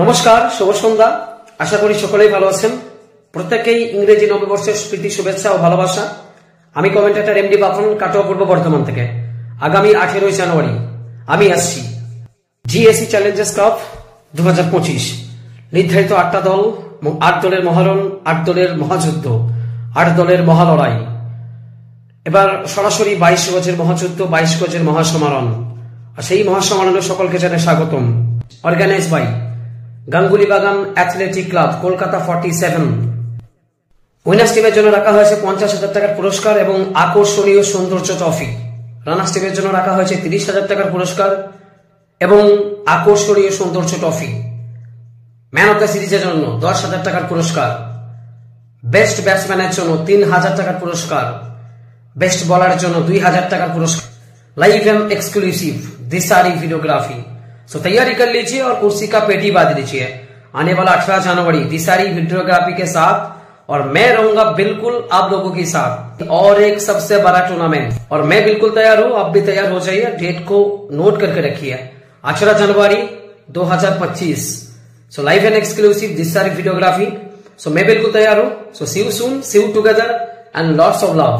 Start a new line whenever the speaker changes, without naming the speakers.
নমস্কার, শুভ সন্ধ্যা। আশা করি সকলেই ভালো আছেন। প্রত্যেকেই ইংরেজি নববর্ষের প্রীতি শুভেচ্ছা ও ভালোবাসা। আমি কমেন্টেটর এমডি বাপন, কাটোয়া পূর্ব বর্ধমান থেকে। আগামী 18 জানুয়ারি আমি আসছি জিএসসি চ্যালেঞ্জার্স কাপ 2025। নির্ধারিত 8টা দল, 8 দলের মহারণ, 8 দলের মহাযুদ্ধ, 8 দলের মহালড়াই। এবার সরাসরি 22 গজের মহাযুদ্ধ, 22 গজের মহাসমারণ। আর সেই মহাসমারণে সকলকে জানাই স্বাগতম। অর্গানাইজ বাই গাঙ্গুলি বাগান অ্যাথলেটিক ক্লাব, কলকাতা 47। উইনার্স টিমের জন্য রাখা হয়েছে 50,000 টাকার পুরস্কার এবং আকর্ষণীয় সৌন্দর্য ট্রফি। রানার্স টিমের জন্য রাখা হয়েছে 30,000 টাকার পুরস্কার এবং আকর্ষণীয় সৌন্দর্য ট্রফি। ম্যান অফ দ্য সিরিজের জন্য 10,000 টাকার পুরস্কার। বেস্ট ব্যাটসম্যানের জন্য 3,000 টাকার পুরস্কার। बेस्ट बॉलर जो 2,000 टाका पुरस्कार। Live and exclusive Dishari videography. So तैयारी कर लीजिए और कुर्सी का पेटी बांध लीजिए। आने वाला 18 जनवरी दिसारी वीडियोग्राफी के साथ, और मैं रहूंगा बिल्कुल आप लोगों के साथ, और एक सबसे बड़ा टूर्नामेंट। और मैं बिल्कुल तैयार हूं, आप भी तैयार हो जाइए। डेट को नोट करके रखिए, 18 जनवरी 2025। So live and exclusive Dishari videography. So मैं बिल्कुल तैयार हूं। So see you soon, see you together and lots of love.